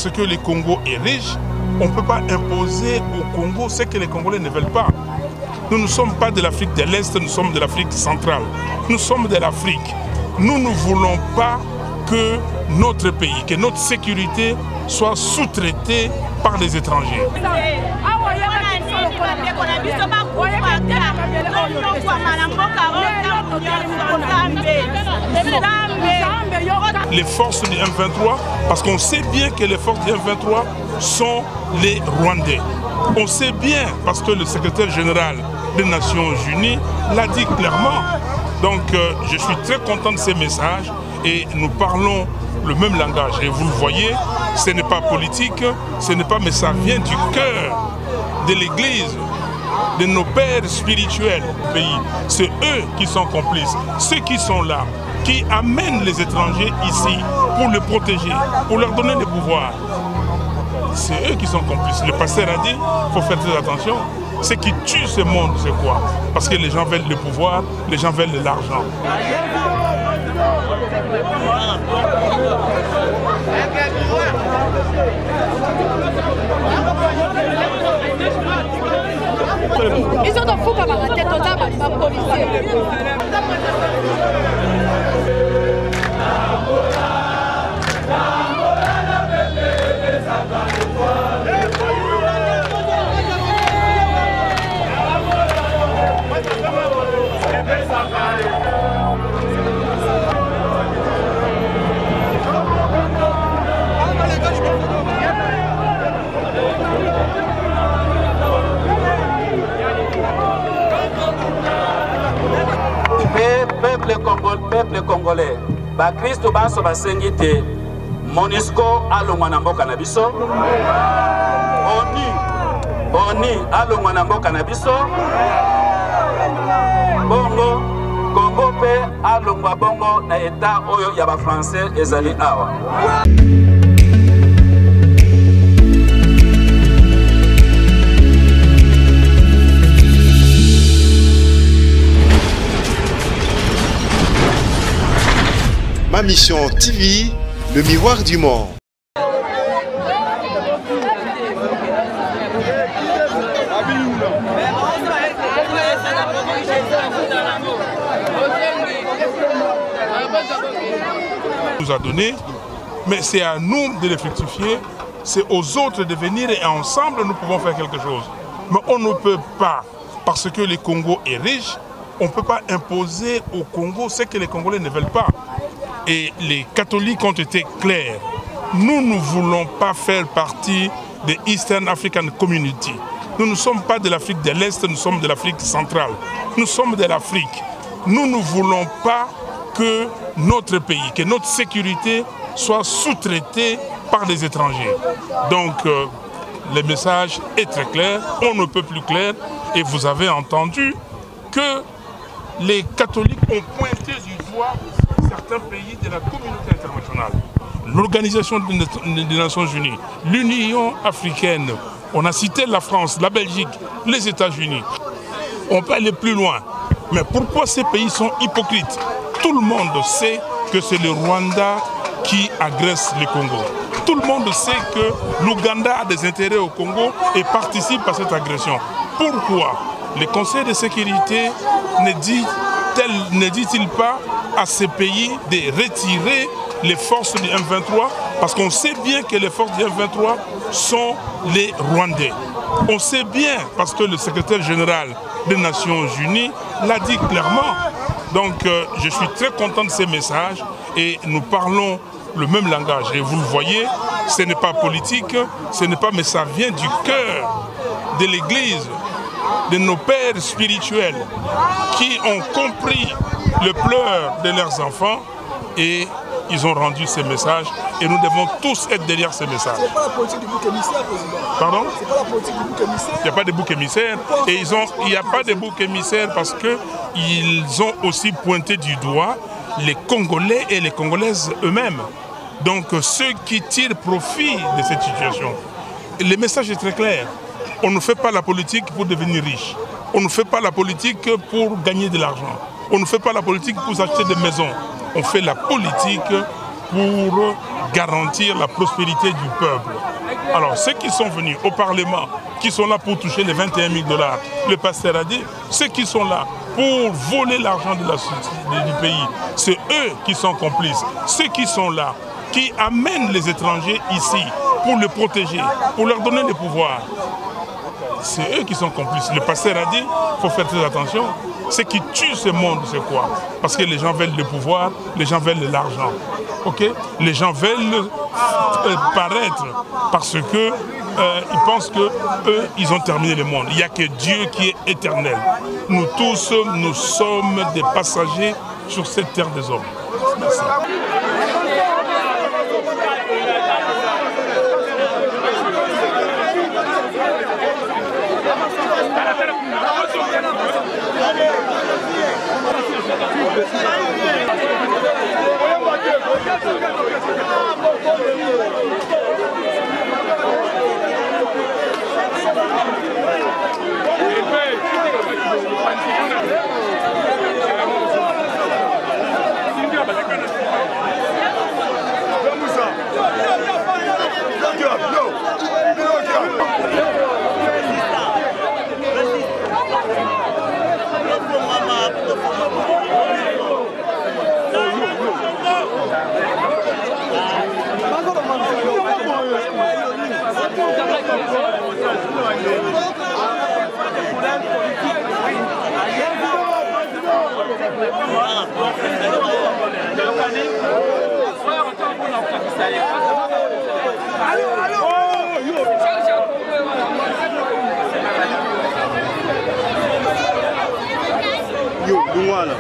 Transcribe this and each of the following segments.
parce que le Congo est riche, on ne peut pas imposer au Congo ce que les Congolais ne veulent pas. Nous ne sommes pas de l'Afrique de l'Est, nous sommes de l'Afrique centrale. Nous sommes de l'Afrique. Nous ne voulons pas que notre pays, que notre sécurité soit sous-traitée par les étrangers. Les forces du M23, parce qu'on sait bien que les forces du M23 sont les Rwandais. On sait bien, parce que le secrétaire général des Nations Unies l'a dit clairement. Donc je suis très content de ces messages et nous parlons le même langage. Et vous le voyez, ce n'est pas politique, ce n'est pas, mais ça vient du cœur de l'Église, de nos pères spirituels du pays. C'est eux qui sont complices, ceux qui sont là, qui amènent les étrangers ici pour les protéger, pour leur donner des pouvoirs. C'est eux qui sont complices. Le pasteur a dit, il faut faire très attention. Ce qui tue ce monde, c'est quoi? Parce que les gens veulent le pouvoir, les gens veulent de l'argent. Ils ont de fou comme la tête aux âmes, pas policiers. Peuple congolais, ba Christo baso basengi te MONUSCO alongwa na mboka na biso, ONU alongwa na mboka na biso, bongo Congo pe alongwa bongo na état oyo ya ba français ezali awa. Ma Mission TV, le miroir du monde. Nous a donné, mais c'est à nous de les fructifier, c'est aux autres de venir et ensemble nous pouvons faire quelque chose. Mais on ne peut pas, parce que le Congo est riche, on ne peut pas imposer au Congo ce que les Congolais ne veulent pas. Et les catholiques ont été clairs. Nous ne voulons pas faire partie de Eastern African Community. Nous ne sommes pas de l'Afrique de l'Est, nous sommes de l'Afrique centrale. Nous sommes de l'Afrique. Nous ne voulons pas que notre pays, que notre sécurité soit sous-traitée par les étrangers. Donc, le message est très clair, on ne peut plus clair. Et vous avez entendu que les catholiques ont pointé du doigt certains pays de la communauté internationale. L'Organisation des Nations Unies, l'Union africaine, on a cité la France, la Belgique, les États-Unis. On peut aller plus loin. Mais pourquoi ces pays sont hypocrites? Tout le monde sait que c'est le Rwanda qui agresse le Congo. Tout le monde sait que l'Ouganda a des intérêts au Congo et participe à cette agression. Pourquoi le Conseil de sécurité ne dit-il pas à ces pays de retirer les forces du M23? Parce qu'on sait bien que les forces du M23 sont les Rwandais. On sait bien, parce que le secrétaire général des Nations Unies l'a dit clairement. Donc je suis très content de ces messages et nous parlons le même langage. Et vous le voyez, ce n'est pas politique, ce n'est pas, mais ça vient du cœur de l'Église, de nos pères spirituels qui ont compris le pleur de leurs enfants et ils ont rendu ces messages et nous devons tous être derrière ces messages. C'est pas la politique du bouc émissaire, président. Pardon? C'est pas la politique du bouc émissaire. Il n'y a pas de bouc émissaire et il n'y a pas de bouc émissaire parce qu'ils ont aussi pointé du doigt les Congolais et les Congolaises eux-mêmes. Donc ceux qui tirent profit de cette situation. Le message est très clair. On ne fait pas la politique pour devenir riche. On ne fait pas la politique pour gagner de l'argent. On ne fait pas la politique pour acheter des maisons. On fait la politique pour garantir la prospérité du peuple. Alors, ceux qui sont venus au Parlement, qui sont là pour toucher les 21 000 $, le pasteur a dit, ceux qui sont là pour voler l'argent de du pays, c'est eux qui sont complices. Ceux qui sont là, qui amènent les étrangers ici pour les protéger, pour leur donner les pouvoirs, c'est eux qui sont complices. Le pasteur a dit, il faut faire très attention. Ce qui tue ce monde, c'est quoi? Parce que les gens veulent le pouvoir, les gens veulent l'argent. Okay? Les gens veulent paraître parce que ils pensent que eux, ils ont terminé le monde. Il n'y a que Dieu qui est éternel. Nous tous, nous sommes des passagers sur cette terre des hommes. Merci. Yo, voilà.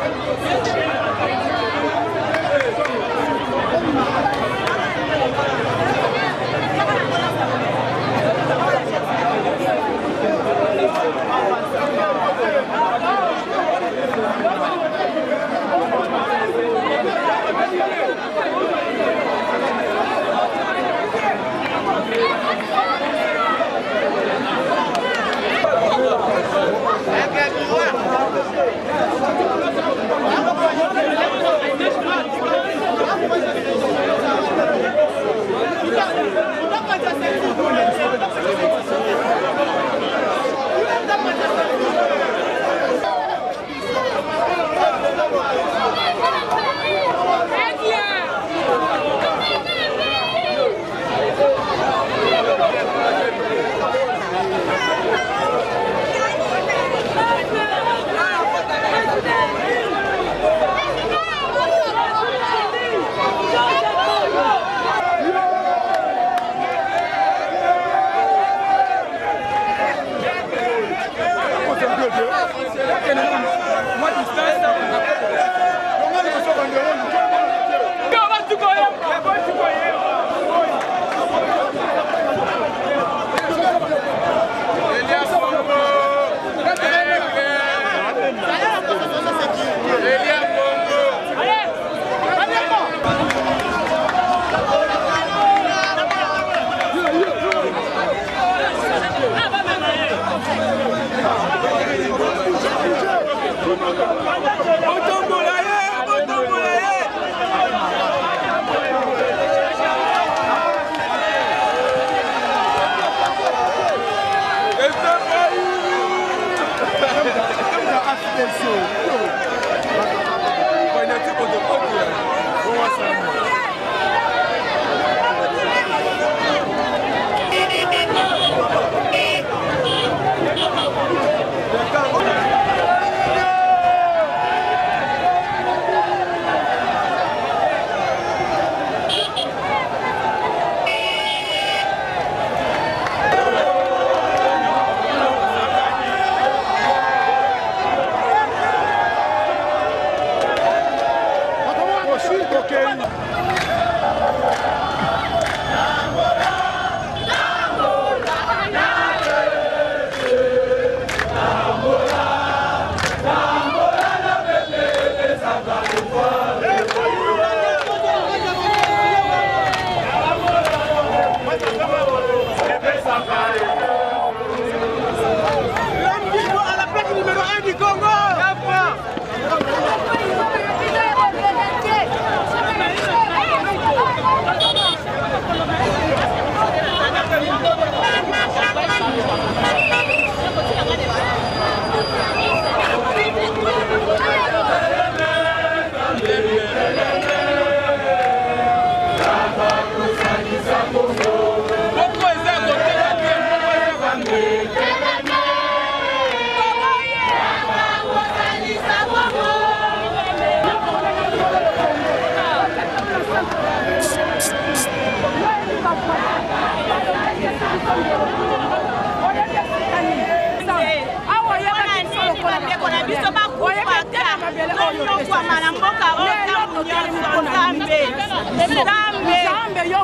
koboma na mboka oyo ntango nyonso nzambe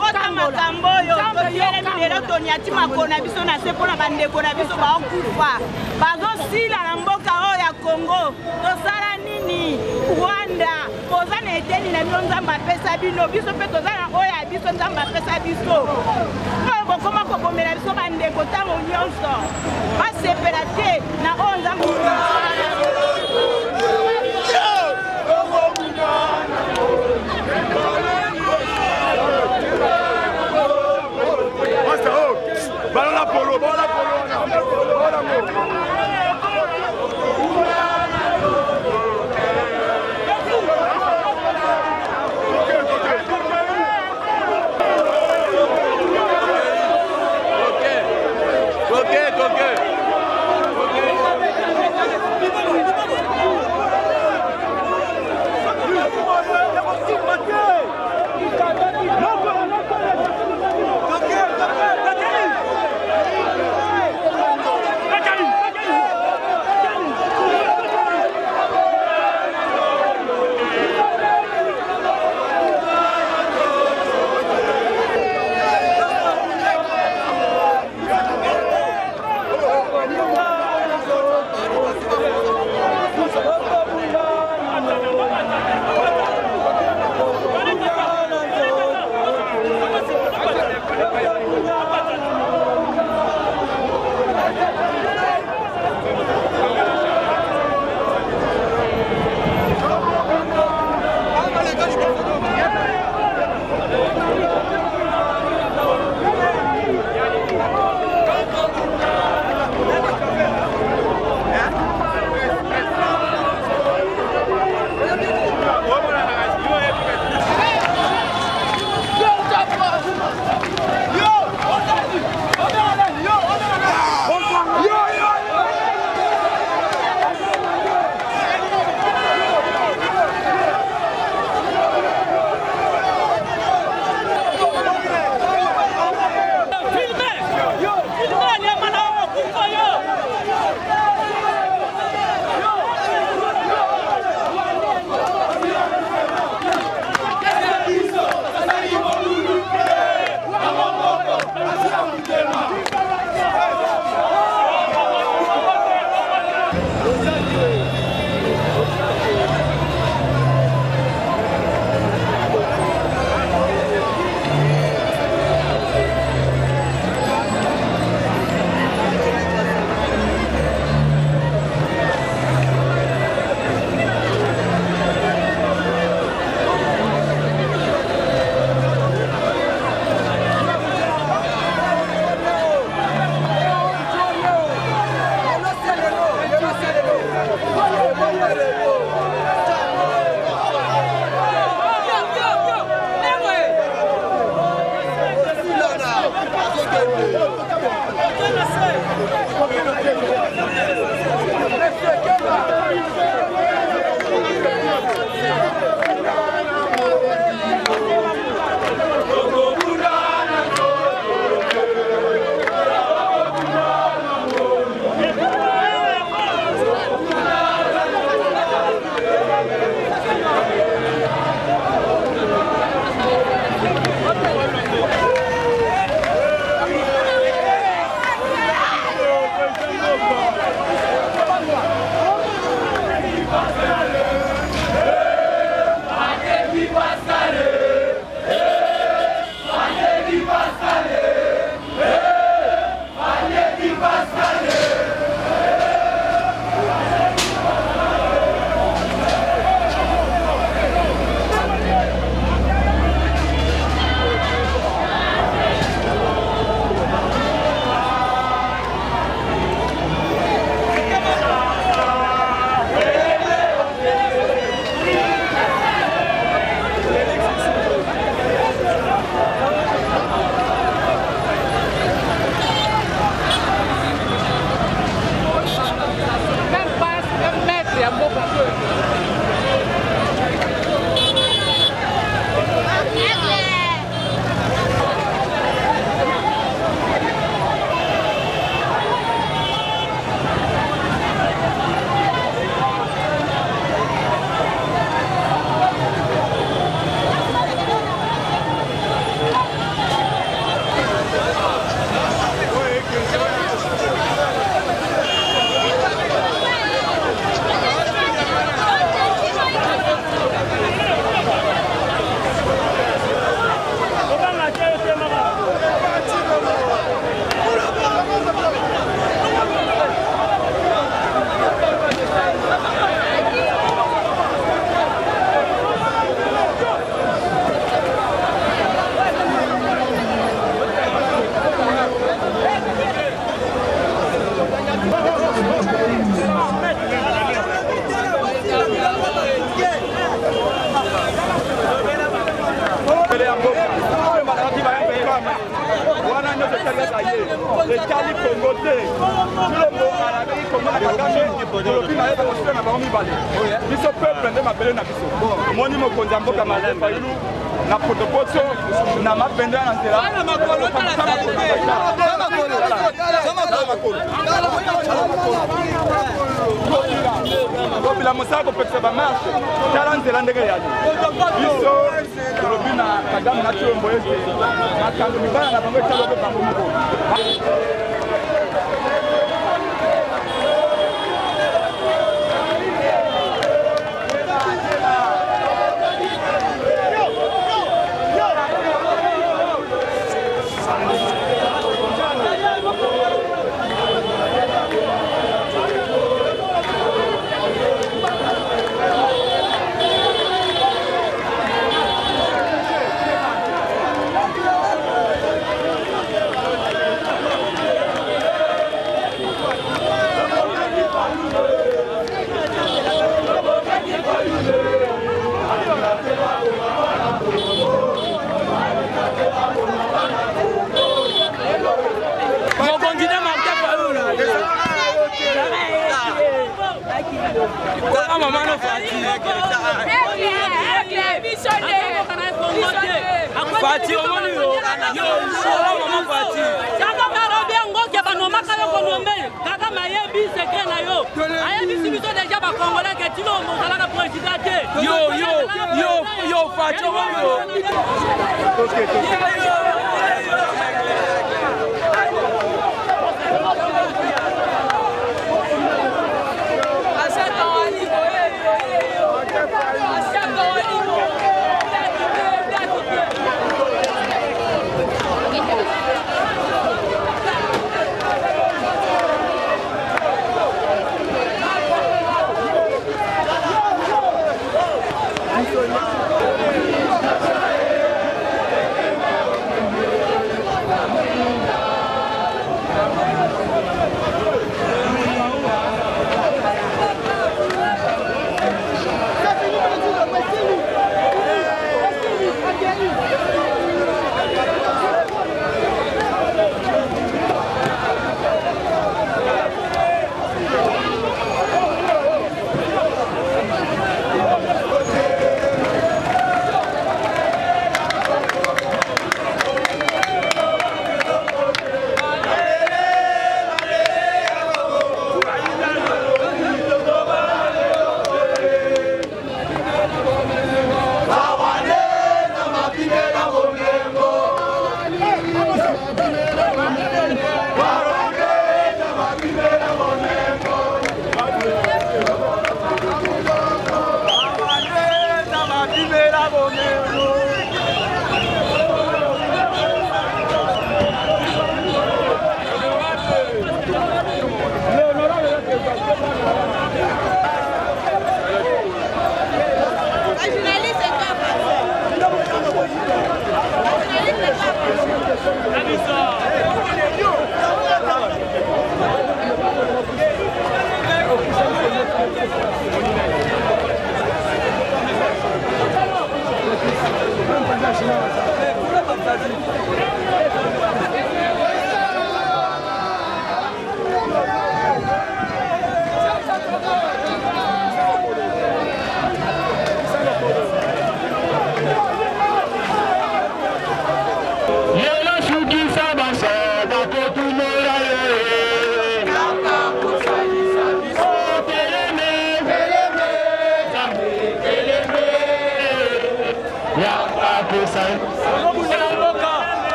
kota makambo oyo totielemi lelo toniati makolo na biso na se mpona bandeko na biso baokufa bazosila na mboka oyo ya Congo tosala nini Rwanda koza na eteni na bino nzambe apesa bino biso mpe toza na oyo ya biso nzambe apesa biso oyo bokoma kobomela biso bandeko ntango nyonso basepela te na oyo nzambe Bala polo, bala polo, bala polo. Ok. te. Biloko alabi Congo na Kagame. Tolobi na ye bakosila na bango mibale. Biso peuple nde mabele na biso. Omoni mokonzi ya mboka Martin Fayulu na potopoto na mapende na nzela. Kobila mosala kopekisa bamarshe tala nzela ndenge yali biso tolobi na Kagame na Tshilombo ete makambo mibala na bango etalobe bango moko.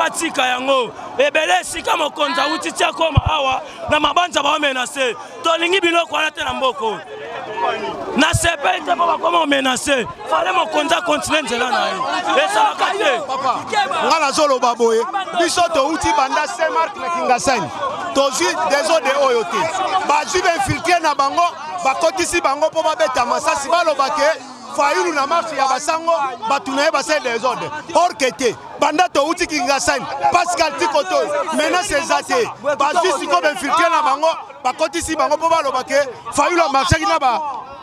batika yango ebele sika mokonza utitia koma awa na mabanja ba menacer tolingi biloko wana te na mboko na sepe te ba koma menacer fallait mokonza continuer nzela na ye esa bakate ngala zolo baboye biso to uti banda Saint-Marc na Kingasani tozi desode oyo te bazwi infiltré na bango bakotisi bango po babeta masasi balobake Fayulu na marche ya basango batuna ye basali desordre or que te banda to uti Kingasani Pascal Tikoto menace ezate bazwi siko infiltré na bango bakotisi bango po balobake Fayulu marche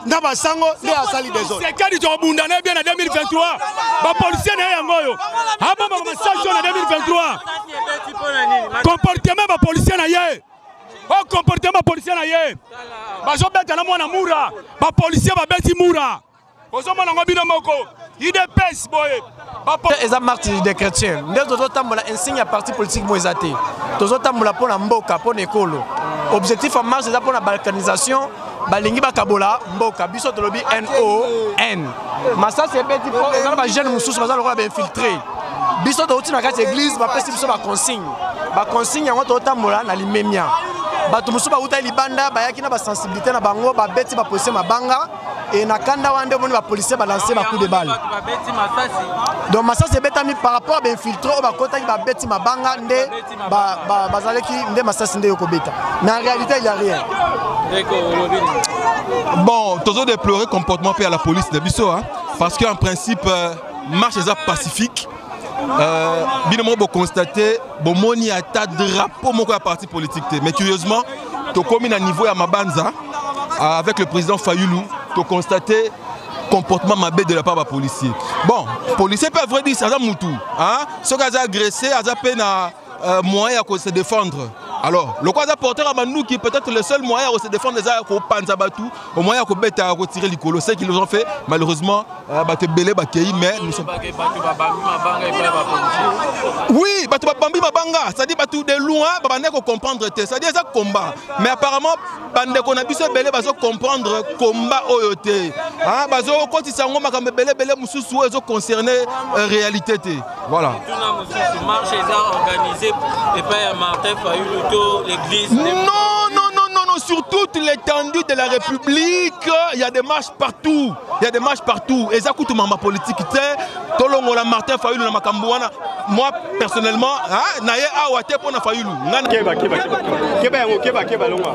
na basango nde asali desordre sekadi to bundana bien na 2023 ba policier na yango yo abo ba message na 2023 comportement ba policier na ye o comportement policier na ye bazo beta na mwana mura ba policier ba beti mura ozo mona ngobino moko IDPS boye eza marche des chrétiens nde tozo tambola insigne ya parti politique mo ezate tozo tambola pona mboka pona ekolo objectif en marche eza pona balkanisation balingi bakabola mboka biso tolobi NON masasi ebeti po ezala ba jeune mususu bazala lokola ba infiltré biso touti na kati église bapesi biso ba consigne yango totambola na limemia bato mususu bauta libanda bayaki na ba sensibilité na bango babeti ba policier mabanga et na kanda wande moni ba policier ba lancer ba coup de balle donc masasi ebetami par rapport à ba infiltré o ba kota ki ba beti mabanga nde bazaleki nde masasi nde yokobeta mais en réalité il y a rien. Bon, toujours déplorer comportement à la police de Bisso, hein, parce qu'en principe, marche pacifique. Bien moi, constater, bon, moni a ta drapeau mon parti politique. Mais curieusement, tu commis à niveau à Mabanza avec le président Fayulu, tu constater comportement mabé de la part des policiers. Bon, policiers peuvent vrai dire ça dans Moutou, hein, ceux qui ont agressé, ils ont peine à moyen à se défendre. Alors, le quoi porteur à nous qui est peut-être le seul moyen de se défendre des armes au Panzabatu, au moyen de retirer les colos, c'est qu'ils nous ont fait malheureusement, mais nous sommes. Oui, Bambi Mabanga, c'est-à-dire de loin, on comprendre, c'est-à-dire ça combat. Mais apparemment, Bande qu'on a pu se belé, comprendre combat OYT. Ah, bazo quand ils sont belé mususu ils ont concerné réalité. Voilà. Tout marche organisé et pas Martin Fayulu. L'église. Non, sur toute l'étendue de la République, il y a des marches partout. Il y a des marches partout. Et ça coûte ma politique. Tolongola Martin Fayulu na Makambouana. Moi personnellement, naye awate pour na Fayulu. Keba longa.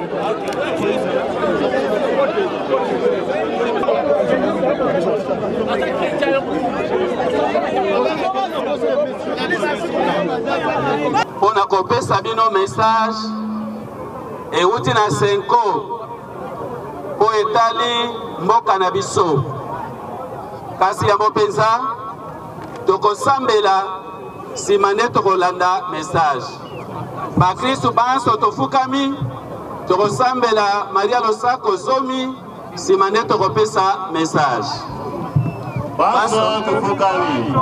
Pour na kopesa bino message et uti na senko po etali mboka na biso kasi ya mopenza tokosambela simane tokolanda message bakristu banso tofukami tokosambela Maria Losako zomi simane tokopesa message banso tofukami.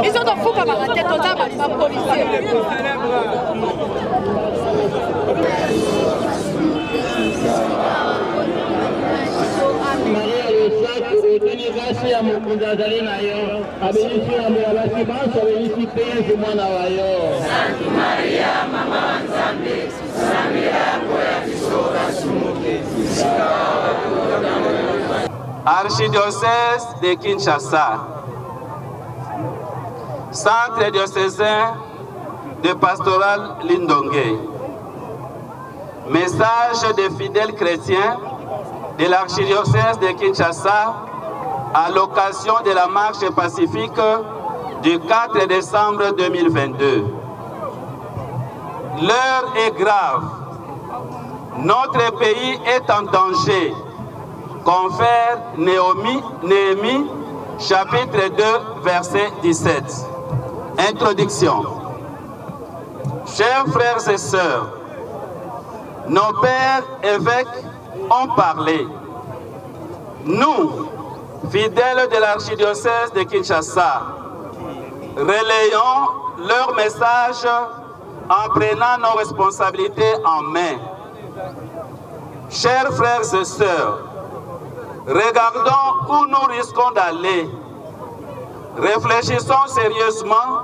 Ils ont fou comme un tête aux âmes, les policiers. Archidiocèse de Kinshasa, Centre diocésain de pastoral Lindongue. Message des fidèles chrétiens de l'archidiocèse de Kinshasa à l'occasion de la marche pacifique du 4 décembre 2022. L'heure est grave. Notre pays est en danger. Confère Néhémie, chapitre 2, verset 17. Introduction. Chers frères et sœurs, nos pères évêques ont parlé. Nous, fidèles de l'archidiocèse de Kinshasa, relayons leur message en prenant nos responsabilités en main. Chers frères et sœurs, regardons où nous risquons d'aller. Réfléchissons sérieusement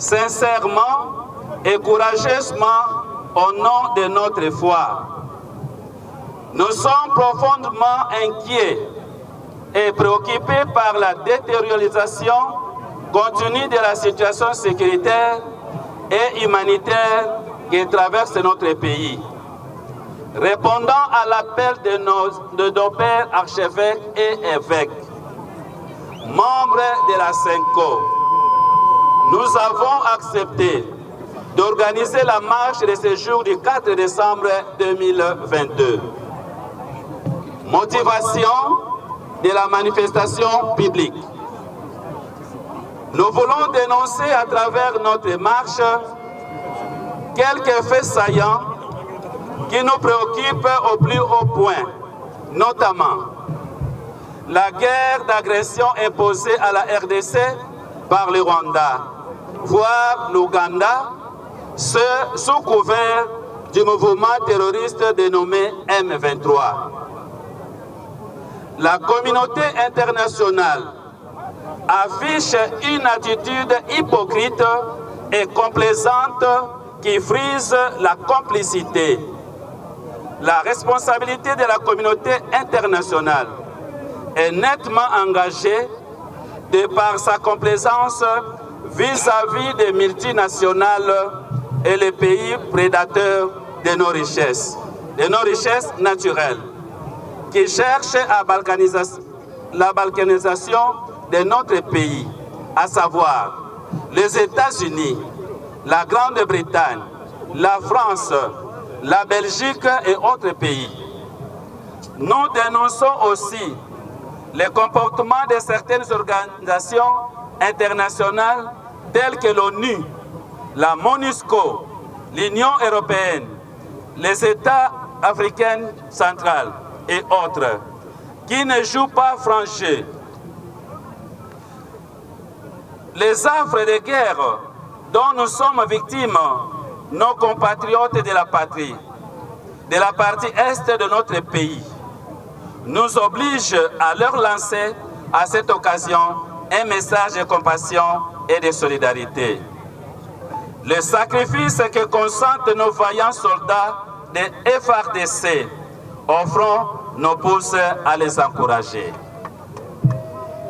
sincèrement et courageusement au nom de notre foi. Nous sommes profondément inquiets et préoccupés par la détériorisation continue de la situation sécuritaire et humanitaire qui traverse notre pays. Répondant à l'appel de nos pères archevêques et évêques, membres de la CENCO, nous avons accepté d'organiser la marche de ce jour du 4 décembre 2022. Motivation de la manifestation publique. Nous voulons dénoncer à travers notre marche quelques faits saillants qui nous préoccupent au plus haut point, notamment la guerre d'agression imposée à la RDC par le Rwanda, voire l'Ouganda, sous couvert du mouvement terroriste dénommé M23. La communauté internationale affiche une attitude hypocrite et complaisante qui frise la complicité. La responsabilité de la communauté internationale est nettement engagée de par sa complaisance vis-à-vis des multinationales et les pays prédateurs de nos richesses naturelles, qui cherchent à la balkanisation de notre pays, à savoir les États-Unis, la Grande-Bretagne, la France, la Belgique et autres pays. Nous dénonçons aussi les comportements de certaines organisations internationales telles que l'ONU, la MONUSCO, l'Union européenne, les États africains centrales et autres, qui ne jouent pas franc jeu. Les affres de guerre dont nous sommes victimes, nos compatriotes de la patrie, de la partie est de notre pays, nous obligent à leur lancer à cette occasion un message de compassion et de solidarité. Le sacrifice que consentent nos vaillants soldats de FARDC, offrons nos pouces à les encourager.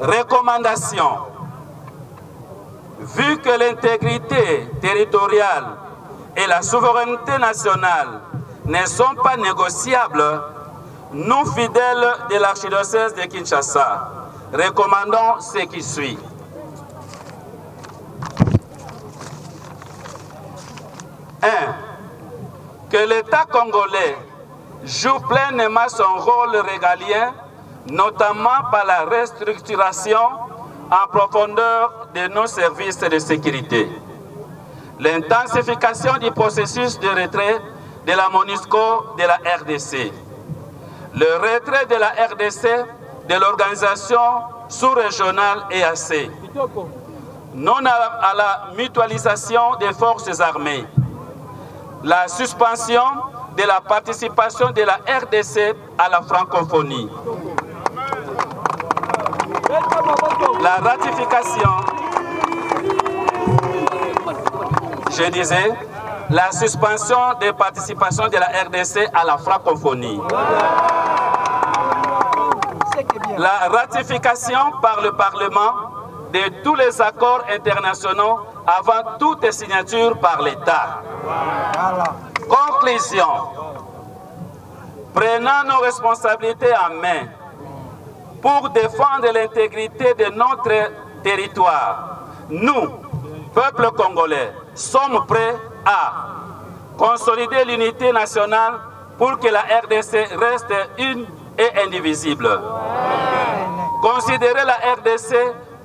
Recommandation. Vu que l'intégrité territoriale et la souveraineté nationale ne sont pas négociables, nous, fidèles de l'archidiocèse de Kinshasa, recommandons ce qui suit. 1. Que l'État congolais joue pleinement son rôle régalien, notamment par la restructuration en profondeur de nos services de sécurité. L'intensification du processus de retrait de la MONUSCO de la RDC. Le retrait de la RDC de l'organisation sous-régionale EAC. Non à la mutualisation des forces armées. La suspension de la participation de la RDC à la francophonie. La ratification, je disais, la suspension de participation de la RDC à la francophonie. La ratification par le Parlement de tous les accords internationaux avant toute signature par l'État. Conclusion. Prenant nos responsabilités en main pour défendre l'intégrité de notre territoire, nous, peuple congolais, sommes prêts à consolider l'unité nationale pour que la RDC reste une et indivisible. Considérer la RDC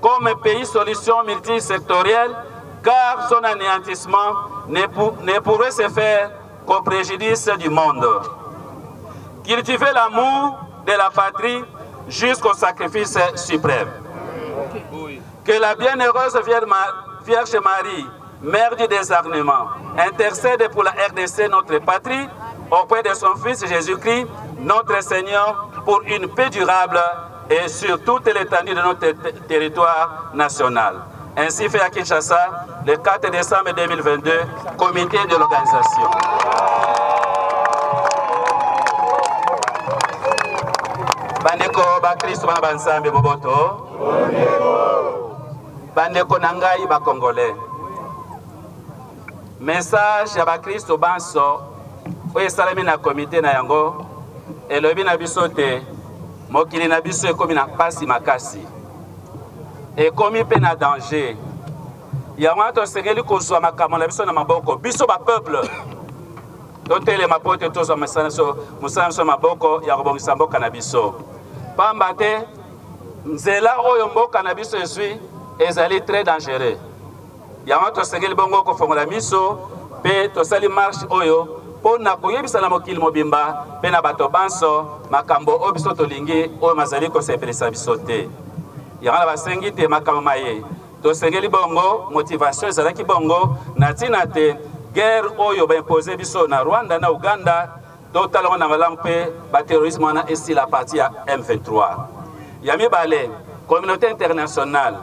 comme un pays solution multisectorielle, car son anéantissement ne pourrait se faire qu'au préjudice du monde. Cultiver l'amour de la patrie jusqu'au sacrifice suprême. Que la bienheureuse Vierge Marie, Mère du désarmement, intercède pour la RDC, notre patrie, auprès de son Fils Jésus-Christ, notre Seigneur, pour une paix durable et sur toute l'étendue de notre territoire national. Ainsi fait à Kinshasa le 4 décembre 2022, comité de l'organisation. Bandeko bakristo bana bansambe boboto. Bandeko nangai ba congolais. Message ya bakristo banso oyo esalami na comité na yango elobi na biso te mokili na biso ekomi na pasi makasi ekomi mpe na danger yango wana tosengeli kozwa makambo na biso na maboko biso bapeuple totelema mpo te tozwa mosala na biso maboko ya kobongisa mboka na biso pamba te nzela oyo mboka na biso ezwi ezali très dangereux yango tosengeli bongo kofongola miso mpe tosali marche oyo mpo na koyebisa na mokili mobimba mpe na bato banso makambo oyo biso tolingi oyo mazali kosepelisa biso te yango na basengi te makambo maye tosengeli bongo motivation ezalaki bongo na ntina te guerre oyo baimpose biso na Rwanda na Uganda totalango na malamu mpe baterrorisme wana esila parti ya M23 ya mibale communauté internationale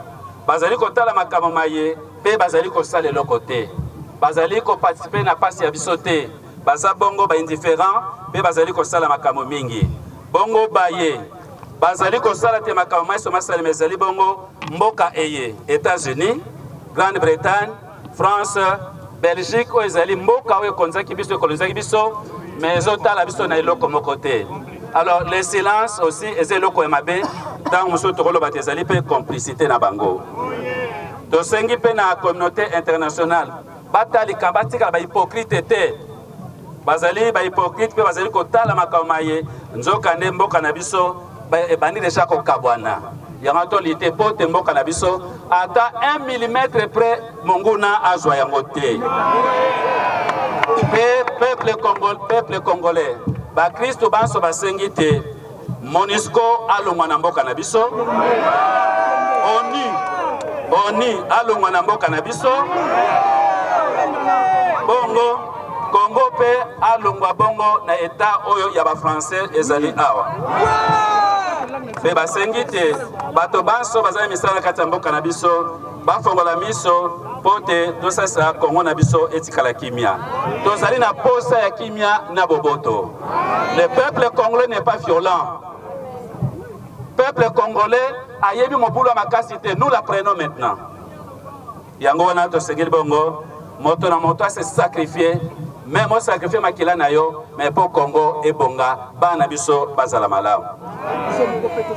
bazali kotala makambo maye mpe bazali kosala eloko te bazali koparticipe na pasi ya biso te baza bongo baindifférent mpe bazali kosala makambo mingi bongo baye bazali kosala te makambo maiso masalema ezali bongo mboka eye États-Unis, Grande-Bretagne, France, Belgique oyo ezali mboka oyo ekonzaki biso ekolonzaki biso mais ezotala biso na eloko moko te. Alors le silence aussi eza eloko ya mabe ntango mosusu tokoloba te ezali mpe complicité na bango tosengi mpe na communauté internationale batalika batikala bahypocrite te bazali bahypocrite mpe bazali kotala makambo maye nzokande mboka na biso ebandi deja kokabwana yango toli te mpo te mboka na biso ata 1 mm près monguna azwa yango te peuple congolais bakristo banso basengi te MONUSCO alongwa na mboka na biso ONU alongwa na mboka na biso bongo Congo pe alongwa bongo na eta oyo ya ba français ezali awa pe basengi te bato banso bazali misala kati ya mboka na biso bafongola miso pote tosasa Congo na biso etikala kimia tozali na posa ya kimia na boboto. Le peuple congolais n'est pas violent. Peuple congolais ayebi mobulu ya makasi te, nous la prenons maintenant. Yango wana tosengeli bongo moto na moto se sacrifier mais mo sacrifier makila na yo mais pour Congo ebonga bana biso bazala malamu.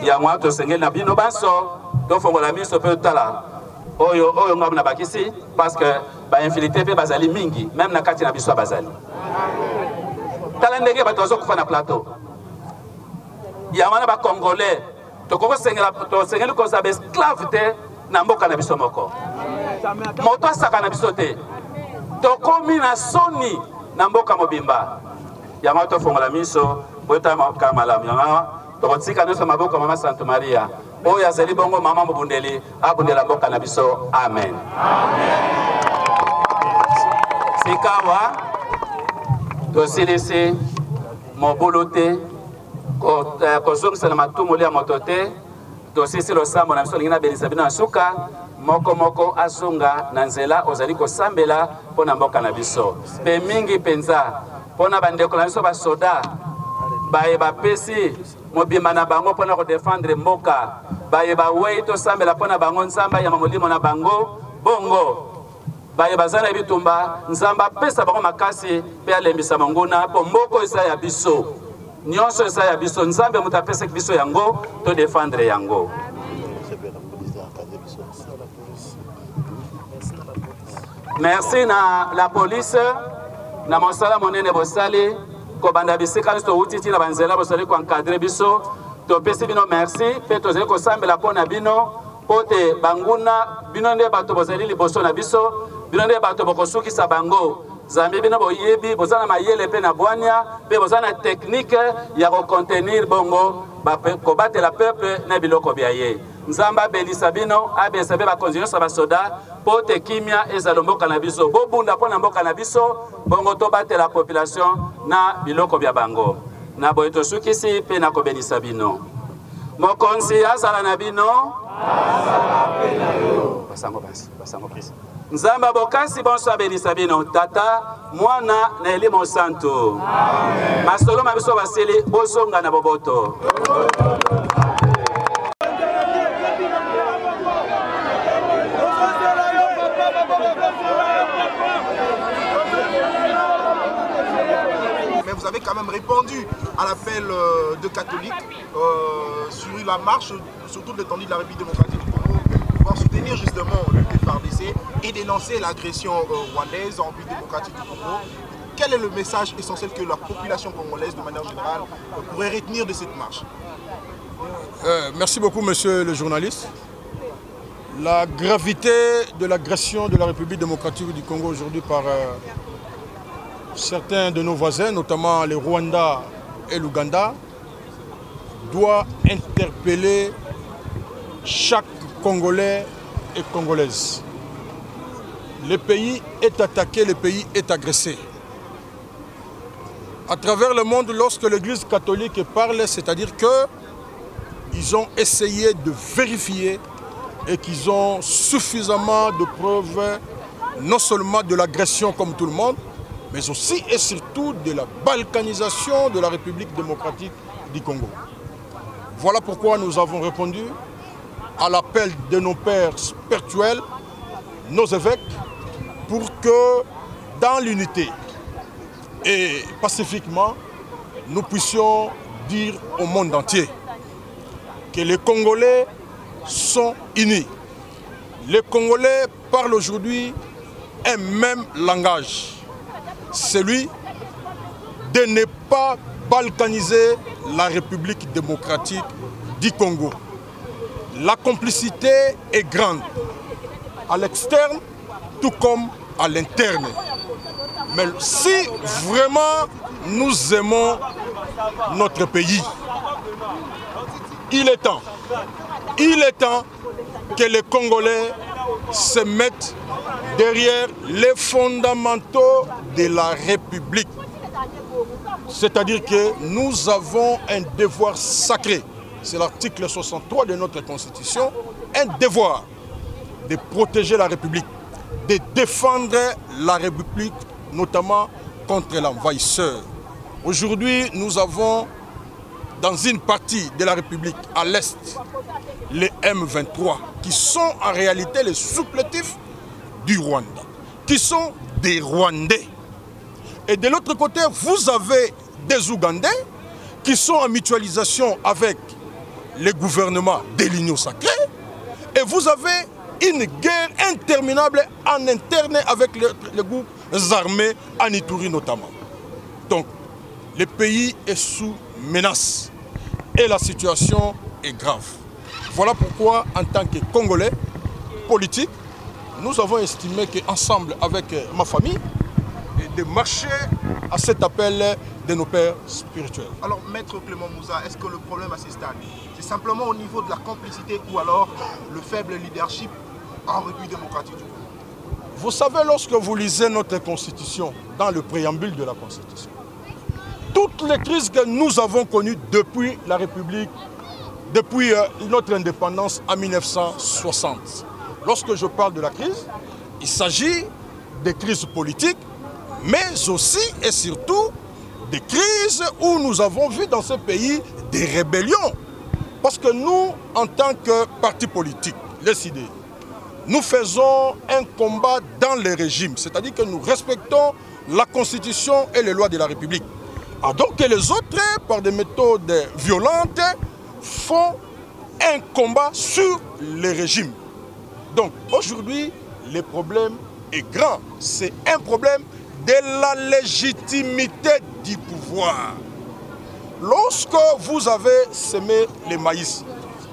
Yango wana tosengeli na bino banso tofongola miso pe tala oyo ngam na bakisi parce que ba infinité pe bazali mingi même na kati na biso bazali. Tala ndenge bato bazo kufa na plateau. Yango wana ba congolais tokoko sengeli ko sabe esclave te na mboka na biso moko. Moto asaka na biso te. Tokomi na soni na mboka mobimba. Yango tofongola miso bota malamu. Yango tokotika nyonso maboko mama Santa Maria. Oyo azali bongo mama mobundeli abundela mboka na biso. Amen. Sikawa tosilisi mobulu te kozongisa na matumu ya moto te tosisi losambo na biso lingi na belisa bino na suka moko asunga na nzela ozali kosambela mpo na mboka na biso mpe mingi mpenza mpo na bandeko na biso basoda baye bapesi mobimba na bango mpo na kodefendre mboka baye bawei tosambela mpo na bango nzamba ya molimo na bango bongo baye bazala bitumba nzamba pesa bango makasi mpe alembisa monguna mpo mboko eza ya biso nyonso eza ya biso nzambe moto apesaki biso yango to defendre yango. Merci na la police na mosala monene bosali kobanda bisika biso utiti na banzela bosali ko encadrer biso to pesi bino merci pe tozali kosambela mpona bino pote banguna bino nde bato bozali liboso na biso bino nde bato bokosukisa bango zambi bino boyebi bozana mayele pe na bwania pe bozana technique ya contenir bongo kobatela peuple na biloko bia ye nzamba belisa bino abesa be bakonzinyo sa basoda pote kimia ezalo mboka na biso bobunda pona mboka na biso bongo to batela population na biloko bia bango na boye tosukisi pe na kobelisa bino mokonzi azala na bino Nzamba bokasi bonso benisa bino tata mwana na elimo santo. Masolo mabiso basili bozonga na boboto. Mais vous avez quand même répondu à l'appel de catholiques sur la marche sur toute l'étendue de la République démocratique du Congo pour pouvoir soutenir justement le FARDC et dénoncer l'agression rwandaise en République démocratique du Congo. Quel est le message essentiel que la population congolaise de manière générale pourrait retenir de cette marche? Merci beaucoup monsieur le journaliste. La gravité de l'agression de la République démocratique du Congo aujourd'hui par certains de nos voisins, notamment les Rwandais et l'Ouganda, doit interpeller chaque Congolais et Congolaise. Le pays est attaqué, le pays est agressé. À travers le monde, lorsque l'Église catholique parle, c'est-à-dire qu'ils ont essayé de vérifier et qu'ils ont suffisamment de preuves, non seulement de l'agression comme tout le monde, mais aussi et surtout de la balkanisation de la République démocratique du Congo. Voilà pourquoi nous avons répondu à l'appel de nos pères spirituels, nos évêques, pour que dans l'unité et pacifiquement, nous puissions dire au monde entier que les Congolais sont unis. Les Congolais parlent aujourd'hui un même langage, celui de ne pas balkaniser la République démocratique du Congo. La complicité est grande, à l'externe tout comme à l'interne. Mais si vraiment nous aimons notre pays, il est temps que les Congolais se mettent derrière les fondamentaux de la République. C'est-à-dire que nous avons un devoir sacré, c'est l'article 63 de notre Constitution, un devoir de protéger la République, de défendre la République, notamment contre l'envahisseur. Aujourd'hui, nous avons dans une partie de la République, à l'est, les M23, qui sont en réalité les supplétifs du Rwanda, qui sont des Rwandais. Et de l'autre côté, vous avez des Ougandais qui sont en mutualisation avec les gouvernements de l'Union sacrée. Et vous avez une guerre interminable en interne avec les groupes armés en Ituri notamment. Donc, le pays est sous menace et la situation est grave. Voilà pourquoi, en tant que Congolais politiques, nous avons estimé qu'ensemble avec ma famille, de marcher à cet appel de nos pères spirituels. Alors, Maître Clément Moussa, est-ce que le problème à ce stade, c'est simplement au niveau de la complicité ou alors le faible leadership en République démocratique du Congo? Vous savez, lorsque vous lisez notre Constitution, dans le préambule de la Constitution, toutes les crises que nous avons connues depuis la République, depuis notre indépendance en 1960, lorsque je parle de la crise, il s'agit des crises politiques, mais aussi et surtout des crises où nous avons vu dans ce pays des rébellions. Parce que nous, en tant que parti politique, les CID, nous faisons un combat dans les régimes, c'est-à-dire que nous respectons la Constitution et les lois de la République. Alors que les autres, par des méthodes violentes, font un combat sur les régimes. Donc aujourd'hui, le problème est grand. C'est un problème de la légitimité du pouvoir. Lorsque vous avez semé les maïs,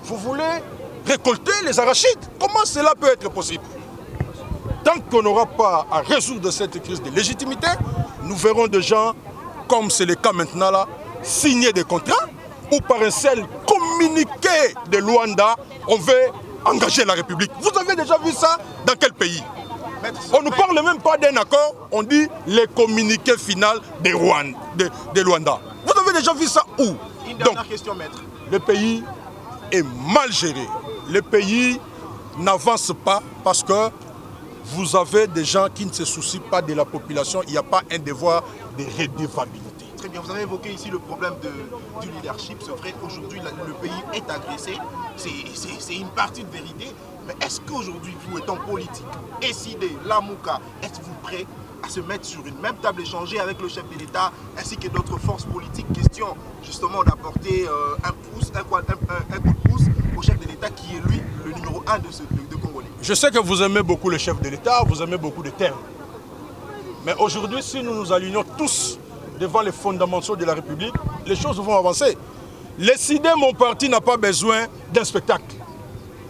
vous voulez récolter les arachides. Comment cela peut être possible? Tant qu'on n'aura pas à résoudre cette crise de légitimité, nous verrons des gens, comme c'est le cas maintenant là, signer des contrats ou par un seul communiqué de Luanda, on veut engager la République. Vous avez déjà vu ça dans quel pays? On ne parle même pas d'un accord, on dit les communiqués finaux de Luanda. Vous avez déjà vu ça où? Une dernière question, maître. Le pays est mal géré. le pays n'avance pas parce que vous avez des gens qui ne se soucient pas de la population. Il n'y a pas un devoir de redevabilité. Très bien, vous avez évoqué ici le problème du leadership. C'est vrai qu'aujourd'hui, le pays est agressé. C'est une partie de vérité. Mais est-ce qu'aujourd'hui, vous étant politique, SID, Lamouka, êtes-vous prêt à se mettre sur une même table, échanger avec le chef de l'État ainsi que d'autres forces politiques? Question justement d'apporter un coup de pouce au chef de l'État qui est lui le numéro 1 de Congolais. Je sais que vous aimez beaucoup le chef de l'État, vous aimez beaucoup de termes. Mais aujourd'hui, si nous nous alignons tous devant les fondamentaux de la République, les choses vont avancer. Les CID, mon parti n'a pas besoin d'un spectacle.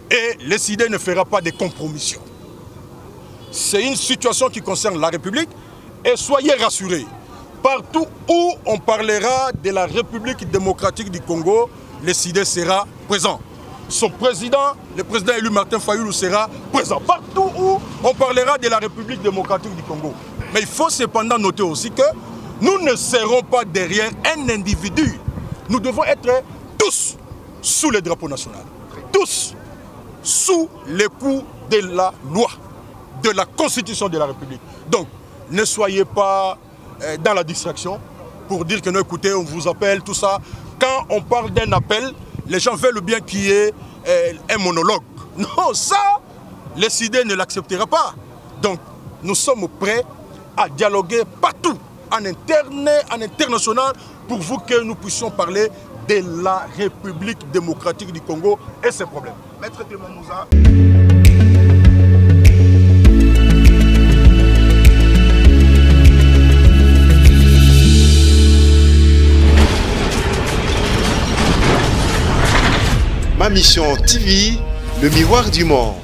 Et les CID ne fera pas de compromissions. C'est une situation qui concerne la République. Et soyez rassurés, partout où on parlera de la République démocratique du Congo, le CID sera présent. Son président, le président élu Martin Fayulu sera présent. Partout où on parlera de la République démocratique du Congo. Mais il faut cependant noter aussi que nous ne serons pas derrière un individu. Nous devons être tous sous le drapeau national. Tous sous les coups de la loi, de la Constitution de la République. Donc, ne soyez pas dans la distraction pour dire que non, écoutez, on vous appelle, tout ça. Quand on parle d'un appel, les gens veulent bien qu'il y ait un monologue. Non, ça, les CID ne l'acceptera pas. Donc, nous sommes prêts à dialoguer partout, en interne, en international, pour vous que nous puissions parler de la République démocratique du Congo et ses problèmes. Maître Clément Mouza. Ma mission TV, le miroir du monde.